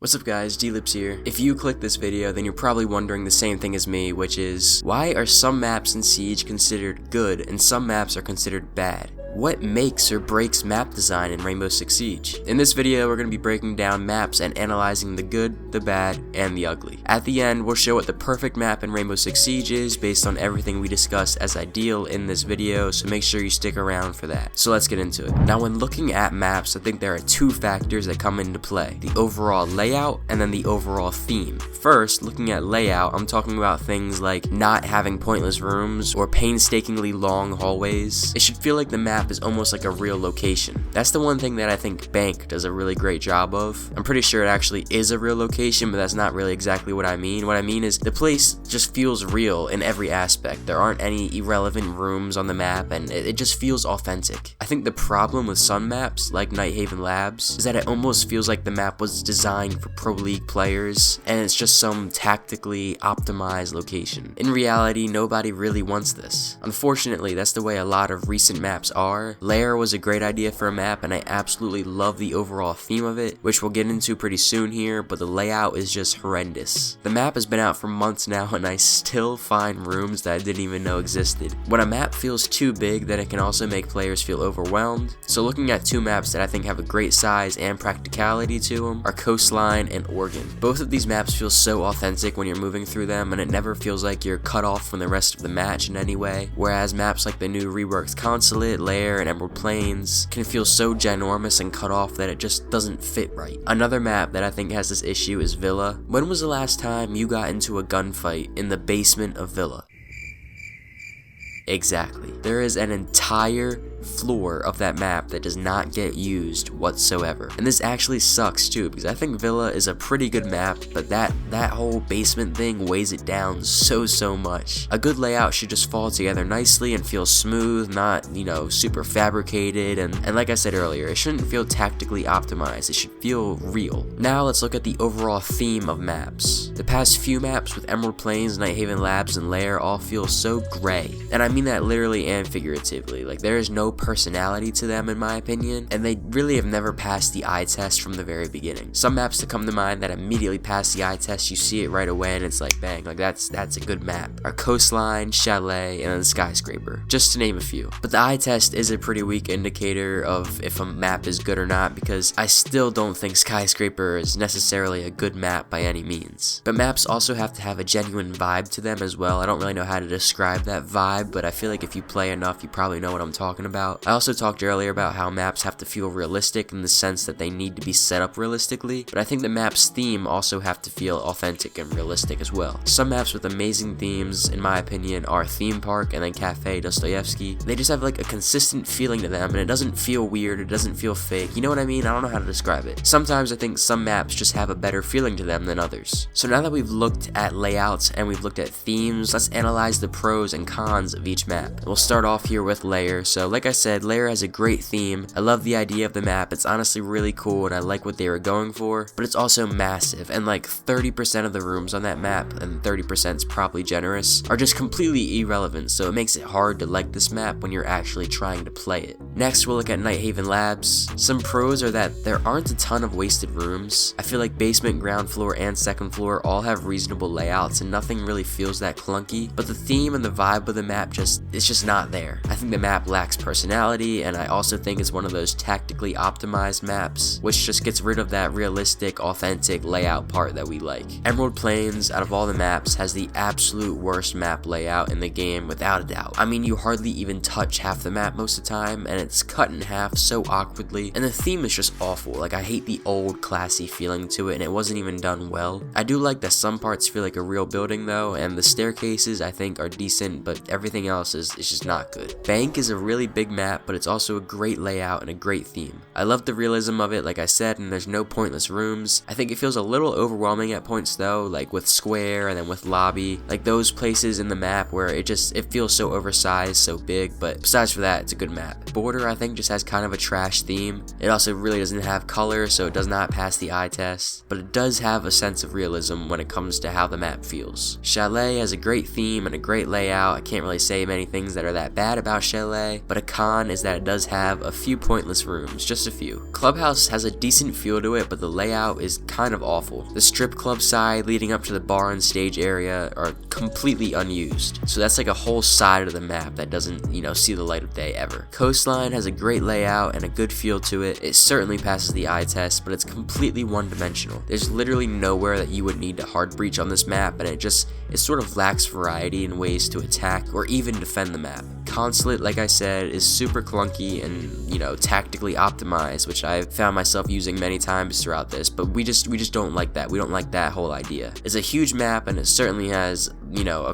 What's up guys, D-Lips here. If you click this video, then you're probably wondering the same thing as me, which is, why are some maps in Siege considered good and some maps are considered bad? What makes or breaks map design in Rainbow Six Siege? In this video, we're going to be breaking down maps and analyzing the good, the bad, and the ugly. At the end, we'll show what the perfect map in Rainbow Six Siege is based on everything we discussed as ideal in this video, so make sure you stick around for that. So let's get into it. Now when looking at maps, I think there are two factors that come into play: the overall layout and then the overall theme. First, looking at layout, I'm talking about things like not having pointless rooms or painstakingly long hallways. It should feel like the map is almost like a real location. That's the one thing that I think Bank does a really great job of. I'm pretty sure it actually is a real location, but that's not really exactly what I mean. What I mean is the place just feels real in every aspect. There aren't any irrelevant rooms on the map, and it just feels authentic. I think the problem with some maps, like Nighthaven Labs, is that it almost feels like the map was designed for Pro League players, and it's just some tactically optimized location. In reality, nobody really wants this. Unfortunately, that's the way a lot of recent maps are. Lair was a great idea for a map, and I absolutely love the overall theme of it, which we'll get into pretty soon here, but the layout is just horrendous. The map has been out for months now, and I still find rooms that I didn't even know existed. When a map feels too big, then it can also make players feel overwhelmed. So looking at two maps that I think have a great size and practicality to them are Coastline and Oregon. Both of these maps feel so authentic when you're moving through them, and it never feels like you're cut off from the rest of the match in any way, whereas maps like the new reworked Consulate, Lair, and Emerald Plains can feel so ginormous and cut off that it just doesn't fit right. Another map that I think has this issue is Villa. When was the last time you got into a gunfight in the basement of Villa? Exactly. There is an entire floor of that map that does not get used whatsoever. And this actually sucks too, because I think Villa is a pretty good map, but that whole basement thing weighs it down so much. A good layout should just fall together nicely and feel smooth, not, super fabricated, and like I said earlier, it shouldn't feel tactically optimized, it should feel real. Now let's look at the overall theme of maps. The past few maps with Emerald Plains, Nighthaven Labs, and Lair all feel so gray, and I mean that literally and figuratively. Like, there is no personality to them in my opinion, and they really have never passed the eye test from the very beginning. Some maps that come to mind that immediately pass the eye test, you see it right away and it's like, bang, like that's a good map, are Coastline, Chalet, and then Skyscraper, just to name a few. But the eye test is a pretty weak indicator of if a map is good or not, because I still don't think Skyscraper is necessarily a good map by any means. But maps also have to have a genuine vibe to them as well. I don't really know how to describe that vibe, but I feel like if you play enough, you probably know what I'm talking about. I also talked earlier about how maps have to feel realistic in the sense that they need to be set up realistically, but I think the map's theme also have to feel authentic and realistic as well. Some maps with amazing themes, in my opinion, are Theme Park and then Kafe Dostoyevsky. They just have like a consistent feeling to them, and it doesn't feel weird, it doesn't feel fake. You know what I mean? I don't know how to describe it. Sometimes I think some maps just have a better feeling to them than others. So now that we've looked at layouts and we've looked at themes, let's analyze the pros and cons of each map. We'll start off here with Lair. So like I said, Lair has a great theme. I love the idea of the map. It's honestly really cool, and I like what they were going for, but it's also massive, and like 30% of the rooms on that map, and 30% is probably generous, are just completely irrelevant, so it makes it hard to like this map when you're actually trying to play it. Next, we'll look at Nighthaven Labs. Some pros are that there aren't a ton of wasted rooms. I feel like basement, ground floor, and second floor all have reasonable layouts, and nothing really feels that clunky, but the theme and the vibe of the map it's just not there. I think the map lacks personality, and I also think it's one of those tactically optimized maps, which just gets rid of that realistic, authentic layout part that we like. Emerald Plains, out of all the maps, has the absolute worst map layout in the game, without a doubt. I mean, you hardly even touch half the map most of the time, and it's cut in half so awkwardly, and the theme is just awful. Like, I hate the old classy feeling to it, and it wasn't even done well. I do like that some parts feel like a real building though, and the staircases I think are decent, but everything else is just not good. Bank is a really big map, but it's also a great layout and a great theme. I love the realism of it, like I said, and there's no pointless rooms. I think it feels a little overwhelming at points though, like with Square and then with Lobby, like those places in the map where it feels so oversized, so big, but besides for that, it's a good map. Border, I think, just has kind of a trash theme. It also really doesn't have color, so it does not pass the eye test, but it does have a sense of realism when it comes to how the map feels. Chalet has a great theme and a great layout. I can't really say say many things that are that bad about Chalet, but a con is that it does have a few pointless rooms, just a few. Clubhouse has a decent feel to it, but the layout is kind of awful. The strip club side leading up to the bar and stage area are completely unused, so that's like a whole side of the map that doesn't, see the light of day ever. Coastline has a great layout and a good feel to it. It certainly passes the eye test, but it's completely one-dimensional. There's literally nowhere that you would need to hard breach on this map, and it sort of lacks variety in ways to attack or even defend the map. Consulate, like I said, is super clunky and, tactically optimized, which I've found myself using many times throughout this, but we just don't like that. We don't like that whole idea. It's a huge map, and it certainly has,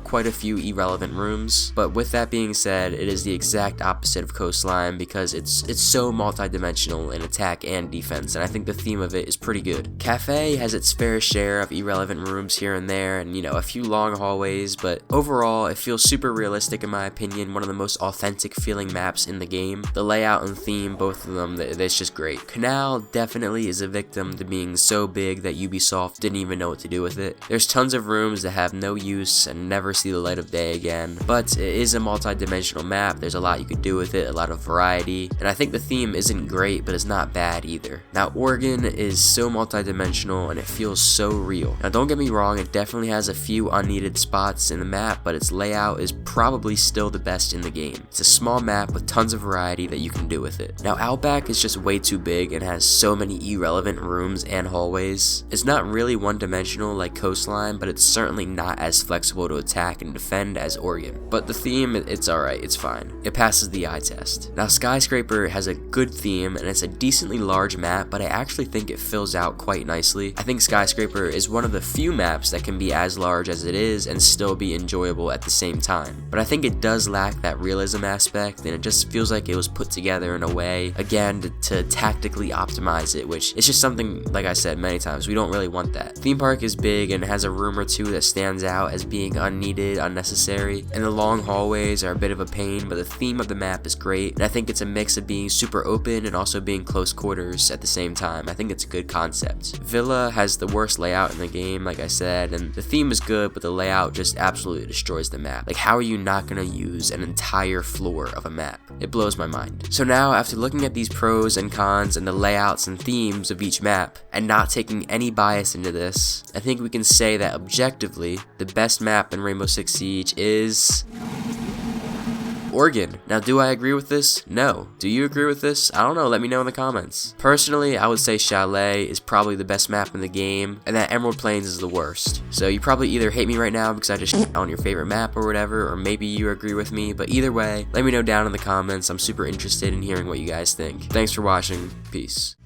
quite a few irrelevant rooms, but with that being said, it is the exact opposite of Coastline because it's so multi-dimensional in attack and defense, and I think the theme of it is pretty good. Kafe has its fair share of irrelevant rooms here and there, and, a few long hallways, but overall, it feels super realistic in my opinion, one of the most authentic feeling maps in the game. The layout and theme, both of them, it's just great. Kanal definitely is a victim to being so big that Ubisoft didn't even know what to do with it. There's tons of rooms that have no use and never see the light of day again, but it is a multi-dimensional map. There's a lot you could do with it, a lot of variety, and I think the theme isn't great, but it's not bad either. Now, Oregon is so multi-dimensional and it feels so real. Now, don't get me wrong, it definitely has a few unneeded spots in the map, but its layout is probably still the best in the game. It's a small map with tons of variety that you can do with it. Now, Outback is just way too big and has so many irrelevant rooms and hallways. It's not really one-dimensional like Coastline, but it's certainly not as flexible to attack and defend as Oregon. But the theme, it's alright, it's fine. It passes the eye test. Now, Skyscraper has a good theme and it's a decently large map, but I actually think it fills out quite nicely. I think Skyscraper is one of the few maps that can be as large as it is and still be enjoyable at the same time. But I think it does lack that realism aspect, and it just feels like it was put together in a way, again, to tactically optimize it, which is just something, like I said many times, we don't really want that. Theme park is big and has a room or two that stands out as being unneeded, unnecessary, and the long hallways are a bit of a pain, but the theme of the map is great, and I think it's a mix of being super open and also being close quarters at the same time. I think it's a good concept. Villa has the worst layout in the game, like I said, and the theme is good, but the layout just absolutely destroys the map. Like, how are you not gonna use an entire floor of a map? It blows my mind. So now, after looking at these pros and cons and the layouts and themes of each map, and not taking any bias into this, I think we can say that objectively, the best map in Rainbow Six Siege is Oregon. Now, do I agree with this? No. Do you agree with this? I don't know. Let me know in the comments. Personally, I would say Chalet is probably the best map in the game, and that Emerald Plains is the worst. So you probably either hate me right now because I just on your favorite map or whatever, or maybe you agree with me, but either way, let me know down in the comments. I'm super interested in hearing what you guys think. Thanks for watching. Peace.